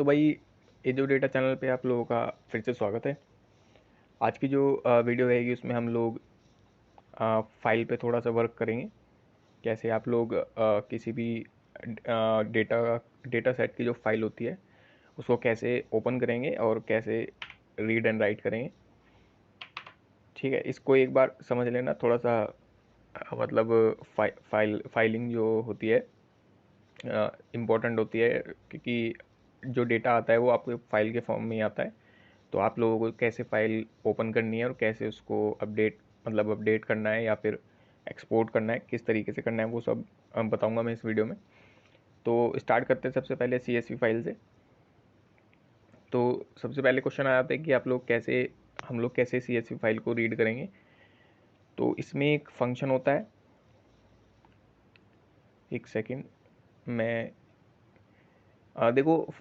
तो भाई azo data channel पे आप लोगों का फिर से स्वागत है। आज की जो वीडियो रहेगी उसमें हम लोग फाइल पे थोड़ा सा वर्क करेंगे। कैसे आप लोग किसी भी डेटा डेटा सेट की जो फाइल होती है उसको कैसे ओपन करेंगे और कैसे रीड एंड राइट करेंगे। ठीक है, इसको एक बार समझ लेना थोड़ा सा। मतलब फाइलिंग जो होती है इम्पोर्टेंट होती है, क्योंकि जो डेटा आता है वो आपको फाइल के फॉर्म में ही आता है। तो आप लोगों को कैसे फाइल ओपन करनी है और कैसे उसको अपडेट करना है या फिर एक्सपोर्ट करना है, किस तरीके से करना है, वो सब बताऊंगा मैं इस वीडियो में। तो स्टार्ट करते हैं सबसे पहले CSV फाइल से। तो सबसे पहले क्वेश्चन आ जाता है कि हम लोग कैसे CSV फाइल को रीड करेंगे। तो इसमें एक फंक्शन होता है, एक सेकेंड मैं देखो,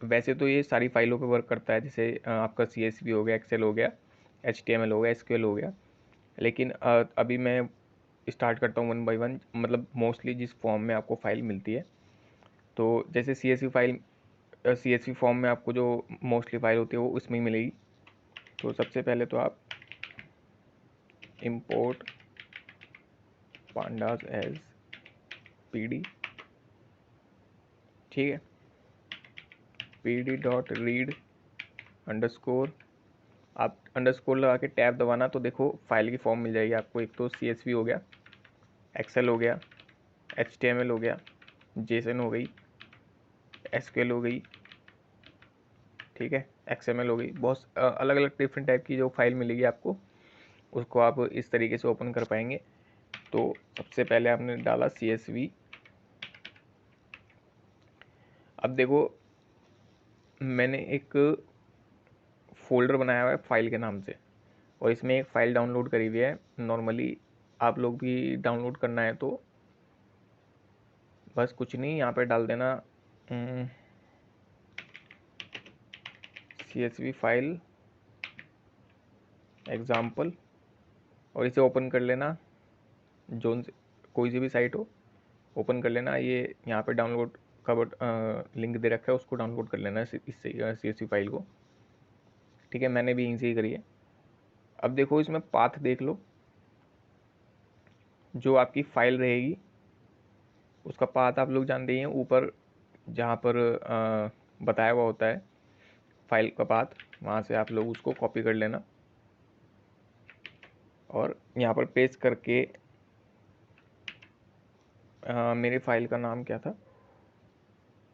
वैसे तो ये सारी फाइलों पे वर्क करता है, जैसे आपका CSV हो गया, एक्सेल हो गया, HTML हो गया, SQL हो गया। लेकिन अभी मैं स्टार्ट करता हूँ वन बाय वन, मतलब मोस्टली जिस फॉर्म में आपको फाइल मिलती है। तो जैसे CSV फॉर्म में आपको जो मोस्टली फाइल होती है वो उसमें ही मिलेगी। तो सबसे पहले तो आप import pandas as pd, ठीक है, pd.read अंडरस्कोर, आप अंडरस्कोर लगा के टैब दबाना तो देखो फाइल की फॉर्म मिल जाएगी आपको। एक तो CSV हो गया, एक्सेल हो गया, HTML हो गया, JSON हो गई, SQL हो गई, ठीक है, XML हो गई। बहुत अलग अलग डिफरेंट टाइप की जो फाइल मिलेगी आपको, उसको आप इस तरीके से ओपन कर पाएंगे। तो सबसे पहले आपने डाला CSV। अब देखो, मैंने एक फोल्डर बनाया हुआ है फाइल के नाम से, और इसमें एक फ़ाइल डाउनलोड करी हुई है। नॉर्मली आप लोग भी डाउनलोड करना है तो बस कुछ नहीं, यहाँ पे डाल देना CSV फाइल एग्ज़ाम्पल, और इसे ओपन कर लेना। जोन से कोई सी भी साइट हो, ओपन कर लेना। ये यहाँ पे डाउनलोड का लिंक दे रखा है, उसको डाउनलोड कर लेना है इससे CSV फाइल को। ठीक है, मैंने भी यहीं से ही करी है। अब देखो इसमें पाथ देख लो, जो आपकी फाइल रहेगी उसका पाथ आप लोग जानते ही हैं। ऊपर जहाँ पर बताया हुआ होता है फाइल का पाथ, वहाँ से आप लोग उसको कॉपी कर लेना और यहाँ पर पेस्ट करके मेरे फाइल का नाम क्या था,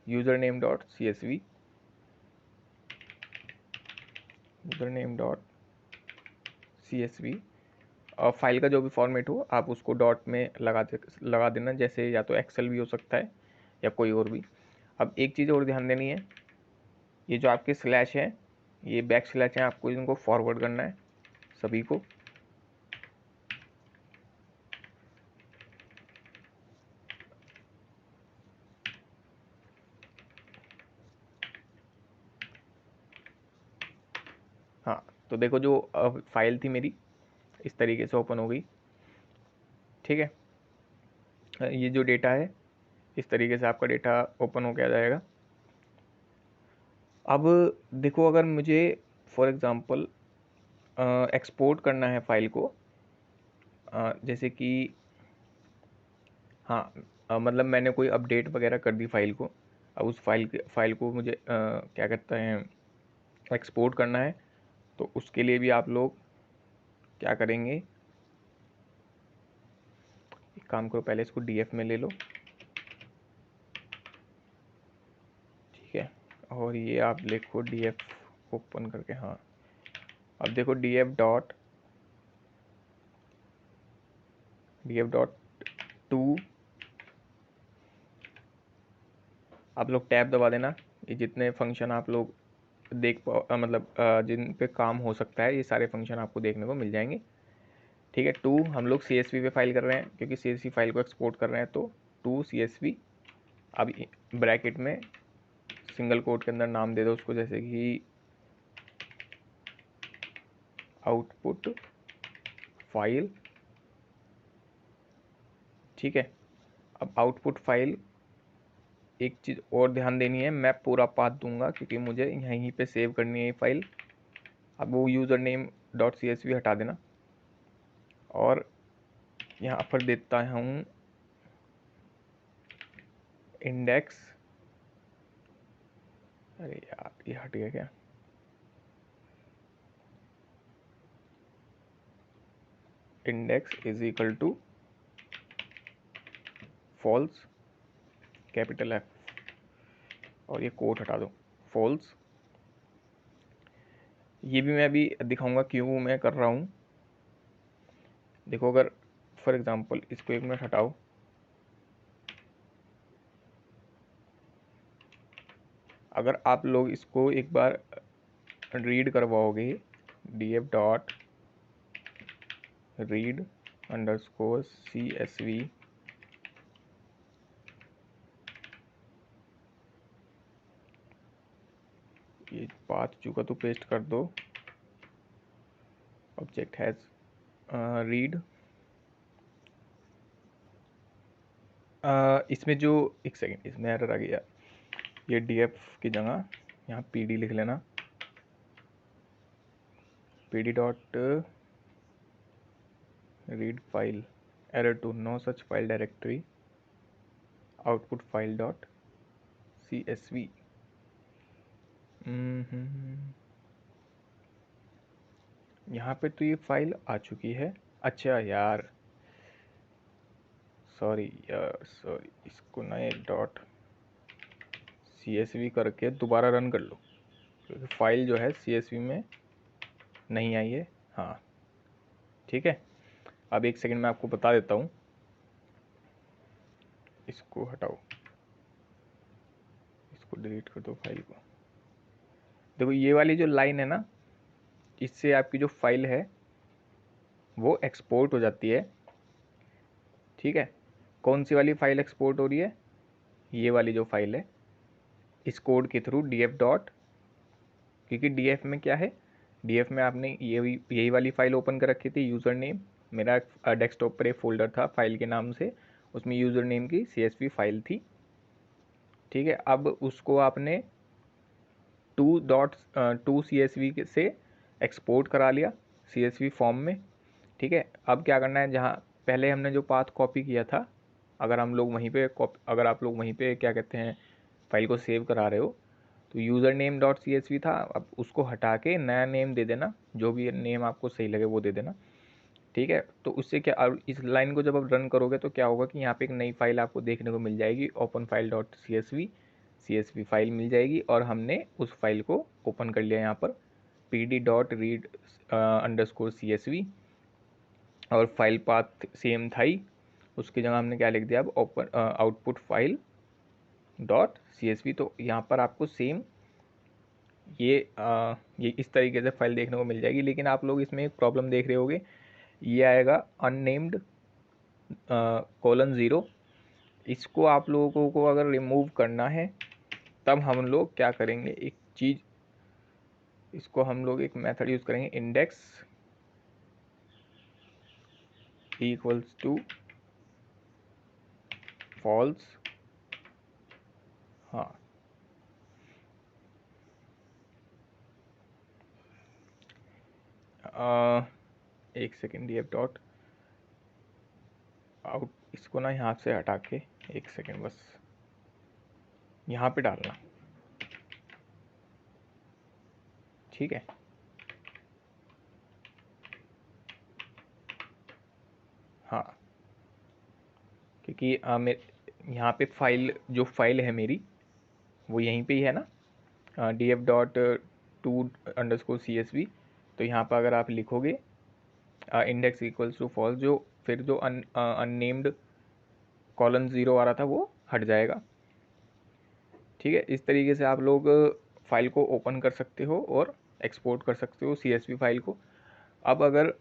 username.csv, username.csv। और फाइल का जो भी फॉर्मेट हो आप उसको डॉट में लगा देना, जैसे या तो एक्सेल भी हो सकता है या कोई और भी। अब एक चीज़ और ध्यान देनी है, ये जो आपके स्लैश है, ये बैक स्लैश है, आपको इनको फॉरवर्ड करना है सभी को। हाँ, तो देखो जो फाइल थी मेरी इस तरीके से ओपन हो गई। ठीक है, ये जो डेटा है इस तरीके से आपका डेटा ओपन हो गया जाएगा। अब देखो, अगर मुझे फॉर एग्ज़ाम्पल एक्सपोर्ट करना है फाइल को, जैसे कि हाँ, मतलब मैंने कोई अपडेट वगैरह कर दी फाइल को। अब उस फाइल को मुझे क्या कहते हैं, एक्सपोर्ट करना है। तो उसके लिए भी आप लोग क्या करेंगे, एक काम करो, पहले इसको DF में ले लो, ठीक है, और ये आप लिखो DF ओपन करके। हाँ, अब देखो DF.टू, आप लोग टैब दबा देना। ये जितने फंक्शन आप लोग देख पाओ, मतलब जिन पे काम हो सकता है, ये सारे फंक्शन आपको देखने को मिल जाएंगे। ठीक है, टू हम लोग CSV पे फाइल कर रहे हैं, क्योंकि CSV फाइल को एक्सपोर्ट कर रहे हैं, तो टू CSV। अब ब्रैकेट में सिंगल कोट के अंदर नाम दे दो उसको, जैसे कि आउटपुट फाइल। ठीक है, अब आउटपुट फाइल एक चीज़ और ध्यान देनी है, मैं पूरा पाथ दूंगा क्योंकि मुझे यहीं पे सेव करनी है ये फाइल। अब वो यूज़र नेम .csv हटा देना और यहाँ पर देता हूँ इंडेक्स, अरे यार ये हट गया क्या, index is equal to false capital F, और ये कोट हटा दो फॉल्स। ये भी मैं अभी दिखाऊंगा क्यों मैं कर रहा हूँ। देखो अगर फॉर एग्जांपल इसको 1 मिनट हटाओ, अगर आप लोग इसको एक बार रीड करवाओगे df dot read underscore CSV, ये पाथ चुका तो पेस्ट कर दो, ऑब्जेक्ट हैज रीड। इसमें जो एक सेकेंड, इसमें एरर आ गया, ये df की जगह यहाँ pd लिख लेना, pd dot read file error two no such file directory output file dot CSV। यहाँ पे तो ये फाइल आ चुकी है। अच्छा यार सॉरी यार सॉरी, इसको ना एक डॉट CSV करके दोबारा रन कर लो क्योंकि फाइल जो है CSV में नहीं आई है। हाँ ठीक है, अब एक सेकंड में आपको बता देता हूँ। इसको हटाओ, इसको डिलीट कर दो फाइल को। देखो ये वाली जो लाइन है ना, इससे आपकी जो फाइल है वो एक्सपोर्ट हो जाती है। ठीक है, कौन सी वाली फाइल एक्सपोर्ट हो रही है, ये वाली जो फाइल है इस कोड के थ्रू df डॉट, क्योंकि df में क्या है, df में आपने यही वाली फाइल ओपन कर रखी थी, यूज़र नेम मेरा डेस्कटॉप पर एक फोल्डर था फाइल के नाम से, उसमें यूज़र नेम की CSV फाइल थी। ठीक है, अब उसको आपने टू CSV से एक्सपोर्ट करा लिया CSV फॉर्म में। ठीक है, अब क्या करना है, जहाँ पहले हमने जो पाथ कॉपी किया था, अगर हम लोग वहीं पे अगर आप लोग वहीं पे क्या कहते हैं फाइल को सेव करा रहे हो, तो यूज़र नेम डॉट CSV था, अब उसको हटा के नया नेम दे देना, जो भी नेम आपको सही लगे वो दे देना। ठीक है, तो उससे क्या, इस लाइन को जब आप रन करोगे तो क्या होगा कि यहाँ पे एक नई फाइल आपको देखने को मिल जाएगी, open file dot CSV file मिल जाएगी, और हमने उस फाइल को ओपन कर लिया यहाँ पर pd dot read underscore CSV, और फाइल पाथ सेम था ही, उसकी जगह हमने क्या लिख दिया अब, open output file dot CSV। तो यहाँ पर आपको सेम ये इस तरीके से फाइल देखने को मिल जाएगी, लेकिन आप लोग इसमें एक प्रॉब्लम देख रहे होगे, ये आएगा अननेम्ड :0। इसको आप लोगों को अगर रिमूव करना है तब हम लोग क्या करेंगे, एक चीज़, इसको हम लोग एक मेथड यूज़ करेंगे, इंडेक्स इक्वल्स टू फॉल्स। हाँ एक सेकेंड, df डॉट आउट, इसको ना यहाँ से हटा के एक सेकेंड बस यहाँ पे डालना। ठीक है, हाँ क्योंकि यहाँ पे फाइल जो फाइल है मेरी वो यहीं पे ही है ना, df dot two underscore CSV। तो यहाँ पर अगर आप लिखोगे इंडेक्स इक्वल्स टू फॉल्स, जो फिर जो अननेम्ड :0 आ रहा था वो हट जाएगा। ठीक है, इस तरीके से आप लोग फाइल को ओपन कर सकते हो और एक्सपोर्ट कर सकते हो CSV फाइल को। अब अगर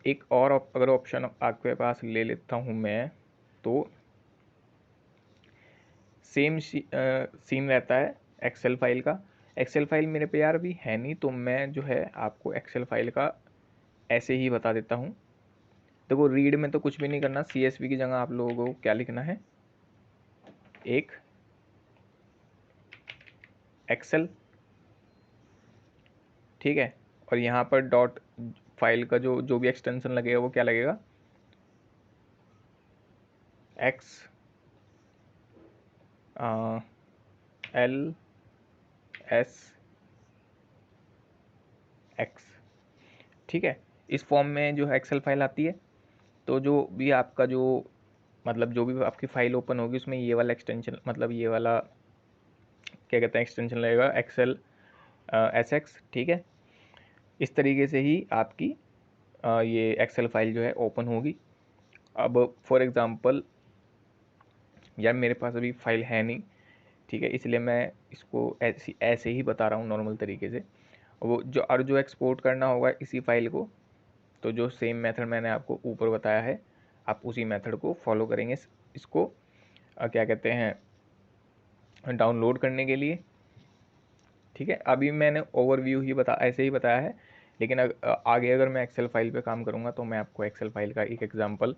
एक और अगर ऑप्शन आपके पास ले लेता हूँ मैं, तो सेम सीन रहता है एक्सेल फाइल का। एक्सेल फाइल मेरे पे यार अभी है नहीं, तो मैं जो है आपको एक्सेल फाइल का ऐसे ही बता देता हूँ। देखो रीड में तो कुछ भी नहीं करना, CSV की जगह आप लोगों को क्या लिखना है, एक एक्सेल, ठीक है। और यहाँ पर डॉट फाइल का जो भी एक्सटेंशन लगेगा वो क्या लगेगा, एक्स एल एस एक्स, ठीक है। इस फॉर्म में जो है एक्सेल फाइल आती है। तो जो भी आपका जो मतलब जो भी आपकी फाइल ओपन होगी उसमें ये वाला एक्सटेंशन, मतलब ये वाला क्या कहते हैं एक्सटेंशन लगेगा, एक्सेल एस एक्स, ठीक है। इस तरीके से ही आपकी ये एक्सेल फाइल जो है ओपन होगी। अब फॉर एग्ज़ाम्पल यार मेरे पास अभी फाइल है नहीं, ठीक है, इसलिए मैं इसको ऐसे ही बता रहा हूँ नॉर्मल तरीके से। वो जो एक्सपोर्ट करना होगा इसी फाइल को, तो जो सेम मेथड मैंने आपको ऊपर बताया है आप उसी मेथड को फॉलो करेंगे इसको क्या कहते हैं डाउनलोड करने के लिए, ठीक है। अभी मैंने ओवरव्यू ही ऐसे ही बताया है, लेकिन आगे अगर मैं एक्सेल फाइल पे काम करूँगा तो मैं आपको एक्सेल फाइल का एक एग्जांपल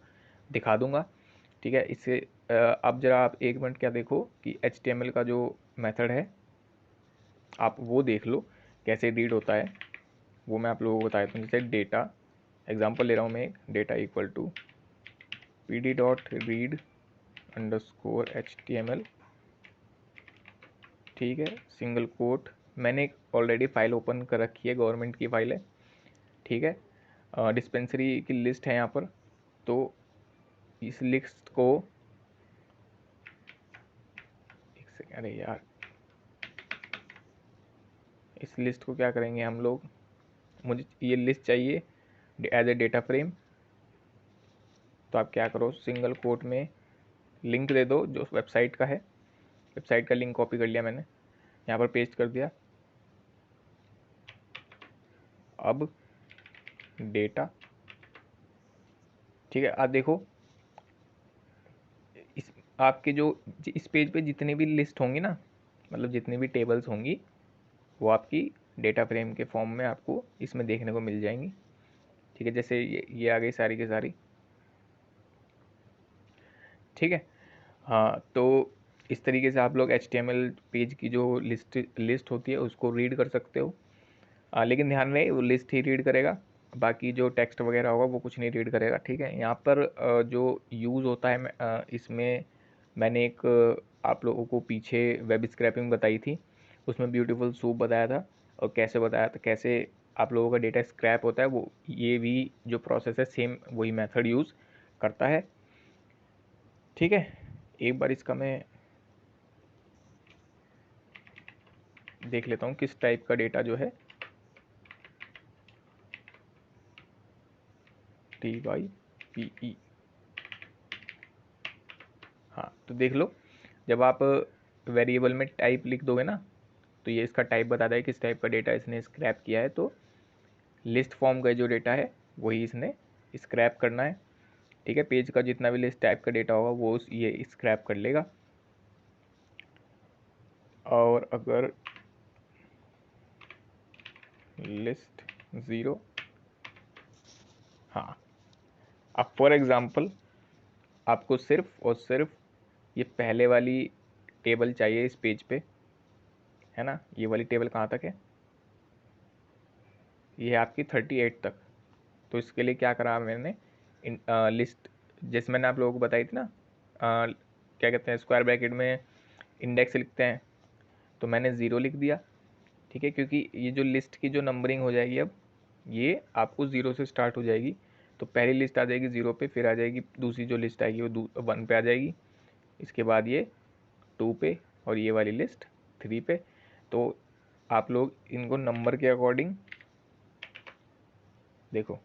दिखा दूंगा, ठीक है। इससे अब जरा आप एक मिनट क्या देखो कि HTML का जो मेथड है आप वो देख लो कैसे रीड होता है, वो मैं आप लोगों को बता देता हूँ। जैसे डेटा एग्जांपल ले रहा हूँ मैं, एक डेटा इक्वल टू pd.read_html, ठीक है, सिंगल कोट। मैंने एक ऑलरेडी फाइल ओपन कर रखी है, गवर्नमेंट की फाइल है, ठीक है। डिस्पेंसरी की लिस्ट है यहाँ पर। तो इस लिस्ट को एक सेकेंड, अरे यार इस लिस्ट को क्या करेंगे हम लोग, मुझे ये लिस्ट चाहिए एज ए डेटा फ्रेम। तो आप क्या करो, सिंगल कोट में लिंक दे दो जो वेबसाइट का है, वेबसाइट का लिंक कॉपी कर लिया मैंने, यहाँ पर पेस्ट कर दिया। अब डेटा, ठीक है। आप देखो इस आपके जो इस पेज पे जितनी भी लिस्ट होंगी ना, मतलब जितनी भी टेबल्स होंगी वो आपकी डेटा फ्रेम के फॉर्म में आपको इसमें देखने को मिल जाएंगी, ठीक है। जैसे ये आ गई सारी की सारी, ठीक है। हाँ, तो इस तरीके से आप लोग HTML पेज की जो लिस्ट होती है उसको रीड कर सकते हो। लेकिन ध्यान रहे वो लिस्ट ही रीड करेगा, बाकी जो टेक्स्ट वगैरह होगा वो कुछ नहीं रीड करेगा, ठीक है। यहाँ पर जो यूज़ होता है इसमें मैंने एक आप लोगों को पीछे वेब स्क्रैपिंग बताई थी, उसमें ब्यूटीफुल सूप बताया था और कैसे बताया था कैसे आप लोगों का डेटा स्क्रैप होता है, वो ये भी जो प्रोसेस है सेम वही मेथड यूज़ करता है, ठीक है। एक बार इसका मैं देख लेता हूँ किस टाइप का डेटा जो है, TYPE, हाँ तो देख लो जब आप वेरिएबल में टाइप लिख दोगे ना तो ये इसका टाइप बताता है किस टाइप का डेटा इसने स्क्रैप किया है। तो लिस्ट फॉर्म का जो डेटा है वही इसने स्क्रैप करना है, ठीक है। पेज का जितना भी लिस्ट टाइप का डेटा होगा वो ये स्क्रैप कर लेगा। और अगर लिस्ट ज़ीरो, हाँ, अब फॉर एग्ज़ाम्पल आपको सिर्फ और सिर्फ ये पहले वाली टेबल चाहिए इस पेज पे, है ना। ये वाली टेबल कहाँ तक है, ये है आपकी 38 तक। तो इसके लिए क्या करा मैंने, लिस्ट जैसे मैंने आप लोगों को बताई थी ना, क्या कहते हैं स्क्वायर ब्रैकेट में इंडेक्स लिखते हैं, तो मैंने ज़ीरो लिख दिया, ठीक है। क्योंकि ये जो लिस्ट की जो नंबरिंग हो जाएगी अब ये आपको ज़ीरो से स्टार्ट हो जाएगी। तो पहली लिस्ट आ जाएगी ज़ीरो पे, फिर आ जाएगी दूसरी जो लिस्ट आएगी वो वन पे आ जाएगी, इसके बाद ये टू पे और ये वाली लिस्ट थ्री पे। तो आप लोग इनको नंबर के अकॉर्डिंग देखो,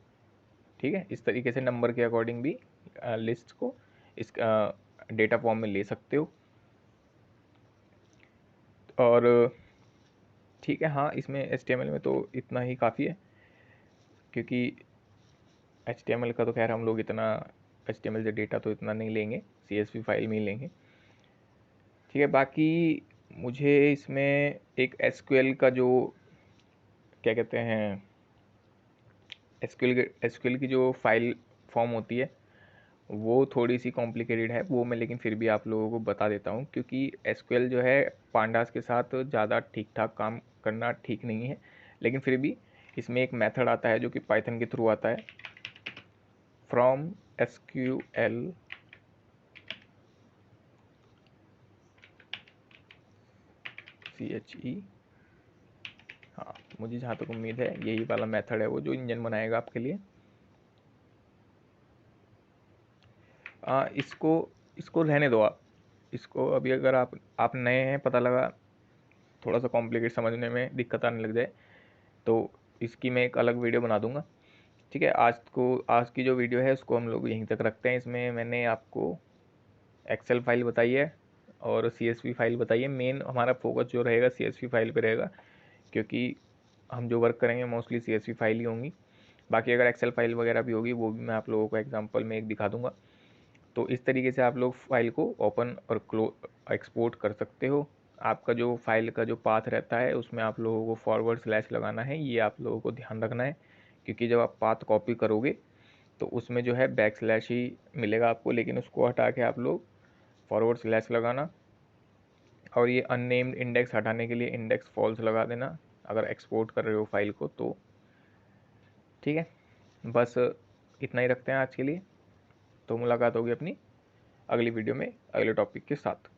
ठीक है, इस तरीके से नंबर के अकॉर्डिंग भी लिस्ट को इस डेटा फॉर्म में ले सकते हो। और ठीक है, हाँ इसमें HTML में तो इतना ही काफ़ी है, क्योंकि HTML का तो खैर हम लोग इतना HTML से डेटा तो इतना नहीं लेंगे, CSV फाइल में ही लेंगे, ठीक है। बाकी मुझे इसमें एक SQL का जो क्या कहते हैं SQL की जो फाइल फॉर्म होती है वो थोड़ी सी कॉम्प्लिकेटेड है वो मैं, लेकिन फिर भी आप लोगों को बता देता हूँ, क्योंकि एसक्यूएल जो है पांडास के साथ ज़्यादा ठीक ठाक काम करना ठीक नहीं है। लेकिन फिर भी इसमें एक मेथड आता है जो कि पाइथन के थ्रू आता है, फ्रॉम एसक्यूएल CHE, हाँ मुझे जहाँ तक उम्मीद है यही वाला मेथड है वो जो इंजन बनाएगा आपके लिए। इसको इसको रहने दो आप, इसको अभी अगर आप नए हैं, पता लगा थोड़ा सा कॉम्प्लिकेट समझने में दिक्कत आने लग जाए तो इसकी मैं एक अलग वीडियो बना दूंगा। ठीक है, आज की जो वीडियो है उसको हम लोग यहीं तक रखते हैं। इसमें मैंने आपको एक्सेल फाइल बताई है और CSV फाइल बताई है। मेन हमारा फोकस जो रहेगा CSV फाइल पे रहेगा, क्योंकि हम जो वर्क करेंगे मोस्टली CSV फाइल ही होंगी। बाकी अगर एक्सेल फाइल वगैरह भी होगी वो भी मैं आप लोगों को एग्जांपल में एक दिखा दूंगा। तो इस तरीके से आप लोग फाइल को ओपन और एक्सपोर्ट कर सकते हो। आपका जो फाइल का जो पाथ रहता है उसमें आप लोगों को फॉरवर्ड स्लैश लगाना है, ये आप लोगों को ध्यान रखना है, क्योंकि जब आप पाथ कॉपी करोगे तो उसमें जो है बैक स्लैश ही मिलेगा आपको, लेकिन उसको हटा के आप लोग फॉरवर्ड स्लैश लगाना। और ये अननेम्ड इंडेक्स हटाने के लिए इंडेक्स फॉल्स लगा देना अगर एक्सपोर्ट कर रहे हो फाइल को तो। ठीक है, बस इतना ही रखते हैं आज के लिए। तो मुलाकात होगी अपनी अगली वीडियो में अगले टॉपिक के साथ।